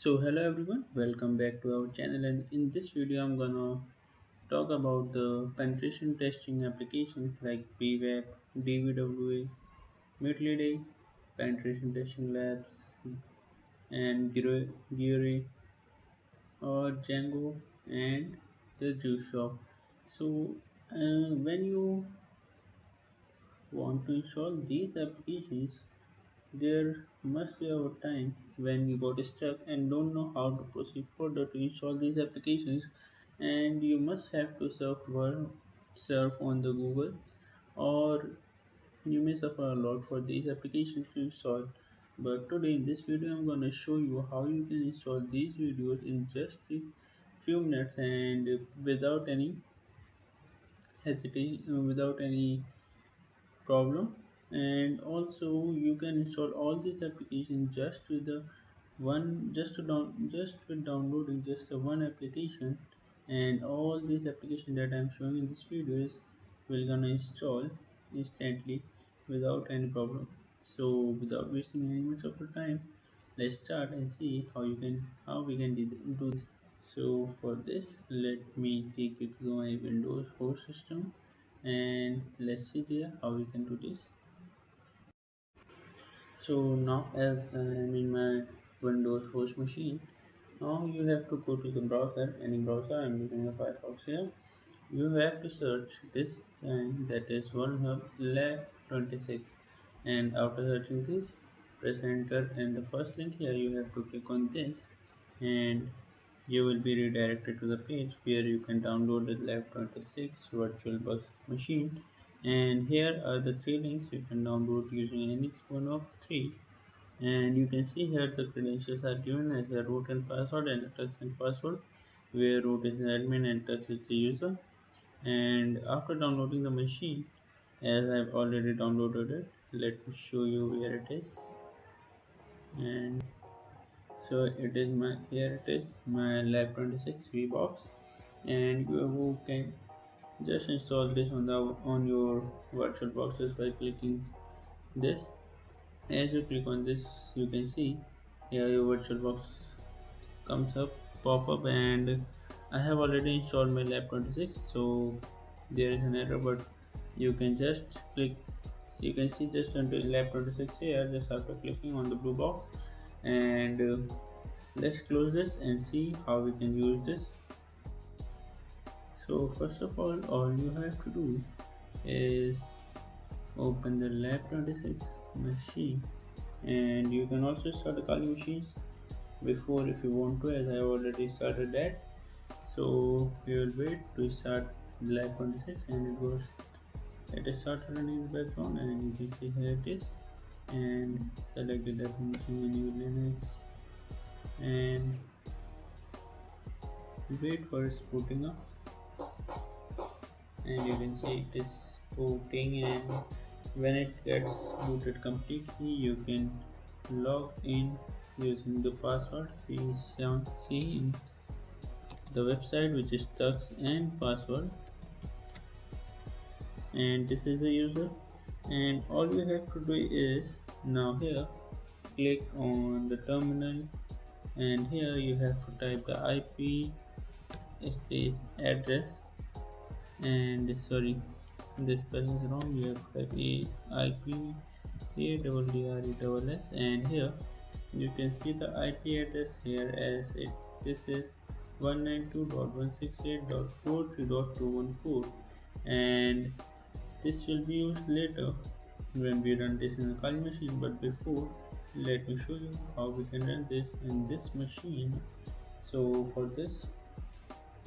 So hello everyone, welcome back to our channel, and in this video I'm gonna talk about the penetration testing applications like bwapp, dvwa, mutillidae, penetration testing labs, and gruyere or django and the juice shop. So when you want to install these applications, there must be a time when you got stuck and don't know how to proceed further to install these applications, and you must have to surf on the Google, or you may suffer a lot for these applications to install. But today in this video I'm gonna show you how you can install these videos in just a few minutes and without any hesitation, without any problem. And also you can install all these applications just with the just with downloading just the one application, and all these applications that I'm showing in this video is will gonna install instantly without any problem. So without wasting any much of your time, let's start and see how we can do this. So for this, let me take you to my Windows host system, and let's see there how we can do this. So now as I am in my Windows host machine, now you have to go to the browser, any browser. I'm using the Firefox here. You have to search this time, that is One Lab 26, and after searching this, press enter, and the first link here you have to click on this, and you will be redirected to the page where you can download the Lab 26 VirtualBox machine. And here are the three links you can download using any one of three. And you can see here the credentials are given as a root and password and a tux and password, where root is an admin and tux is the user. And after downloading the machine, as I've already downloaded it, let me show you where it is. And so it is my here it is my lab 26 VBox, and you can just install this on your virtual boxes by clicking this. As you click on this, you can see here your virtual box comes up pop up, and I have already installed my lab 26, so there is an error, but you can just click, you can see just until lab 26 here just after clicking on the blue box. And let's close this and see how we can use this. So first of all you have to do is open the lab 26 machine, and you can also start the Kali machines before if you want to, as I already started that. So we will wait to start lab 26, and it is started running in the background, and you can see here it is, and select the definition in your Linux and wait for its booting up. And you can see it is booting, and when it gets booted completely you can log in using the password we see in the website, which is tux and password, and this is the user. And all you have to do is now here click on the terminal, and here you have to type the IP space address, and sorry, this spelling is wrong, you have to type IP ADDRESS, and here you can see the IP address here as this is 192.168.43.214, and this will be used later when we run this in a Kali machine. But before, let me show you how we can run this in this machine. So for this,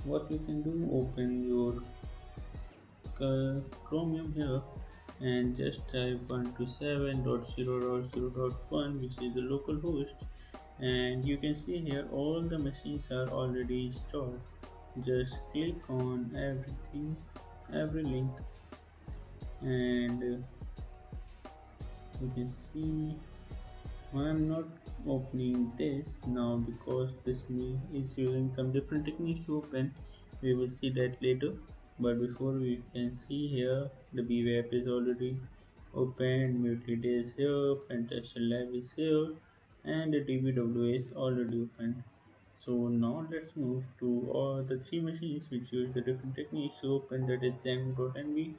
what you can do, open your Chromium here and just type 127.0.0.1, which is the local host, and you can see here all the machines are already installed. Just click on everything, every link, and you can see I'm not opening this now because this is using some different techniques to open. We will see that later. But before, we can see here the bwapp is already opened, mutillidae is here, pentester lab is here, and the dvwa is already opened. So now let's move to all the three machines which use the different techniques to open, that is django.nv,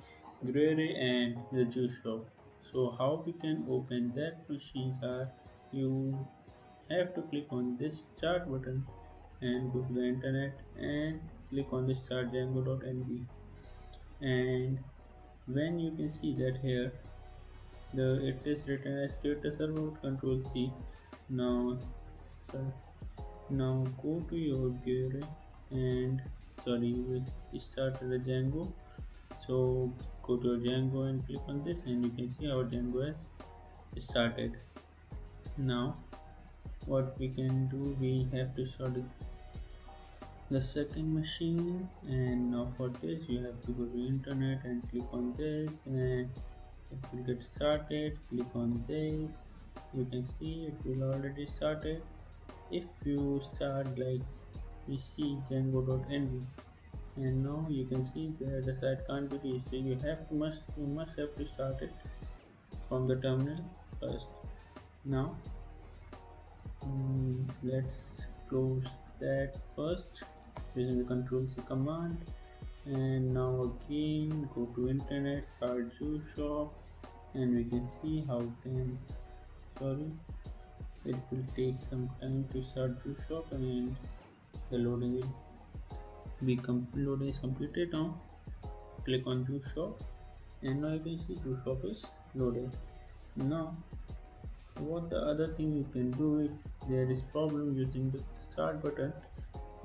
gruyere and the juice shop. So how we can open that machines are, you have to click on this start button and go to the internet and click on the start django.nv, and when you can see that here the it is written as create a server with control C. Now sorry, now go to your gear and sorry, we started a Django. So go to your Django and click on this, and you can see our Django has started. Now what we can do, we have to start the second machine, and now for this you have to go to internet and click on this, and it will get started. Click on this, you can see it will already started. If you start like we see django.nv, and now you can see that the site can't be reached, so you must have to start it from the terminal first. Now let's close that first using the control C command, and now again go to internet, search juice shop, and we can see how can, sorry, it will take some time to start juice shop, and the loading will loading is completed. Now click on juice shop, and now you can see juice shop is loaded. Now what the other thing you can do, if there is problem using the start button,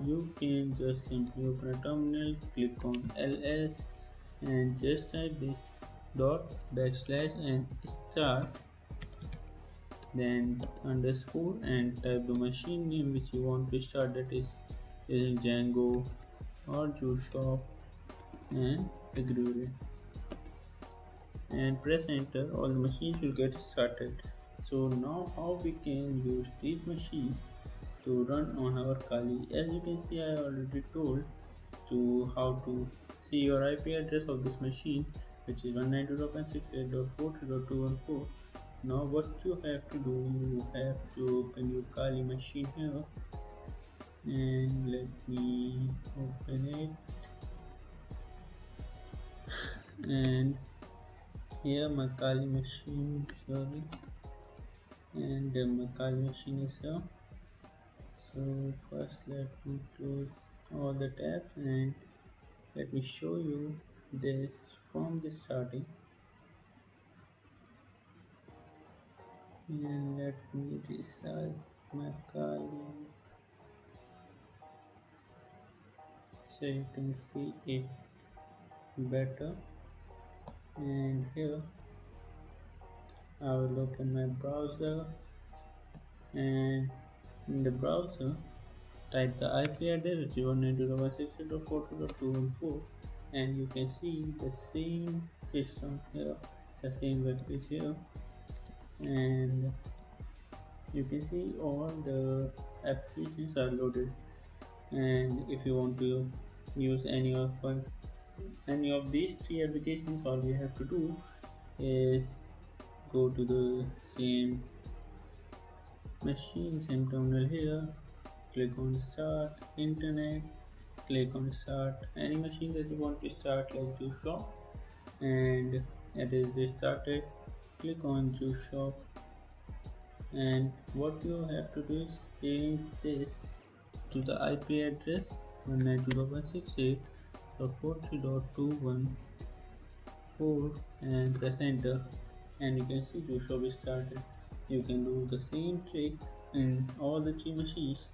you can just simply open a terminal, click on ls, and just type this dot backslash and start, then underscore, and type the machine name which you want to start, that is using Django or juice shop and the gruyere, and press enter. All the machines will get started. So now how we can use these machines to run on our Kali. As you can see, I already told to how to see your IP address of this machine, which is 192.168.40.214. Now what you have to do, you have to open your Kali machine here, and let me open it, and here my Kali machine, sorry, and my Kali machine is here. So first let me close all the tabs, and let me show you this from the starting, and let me resize my Kali so you can see it better. And here I will open my browser, and in the browser type the IP address, which is 192.168.40.214, and you can see the same system here, the same web page here, and you can see all the applications are loaded. And if you want to use any of these three applications, all you have to do is go to the same machine, same terminal here, click on start internet, click on start any machine that you want to start, like juice shop, and it is restarted. Click on juice shop, and what you have to do is change this to the IP address 192.168.43.214, and press enter, and you can see juice shop is started. You can do the same trick in all the three machines,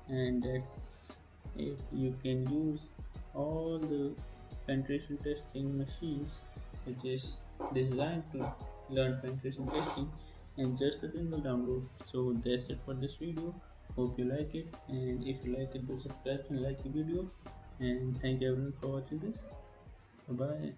and that's it. You can use all the penetration testing machines which is designed to learn penetration testing in just a single download. So that's it for this video. Hope you like it, and if you like it, do subscribe and like the video, and thank you everyone for watching this. Bye bye.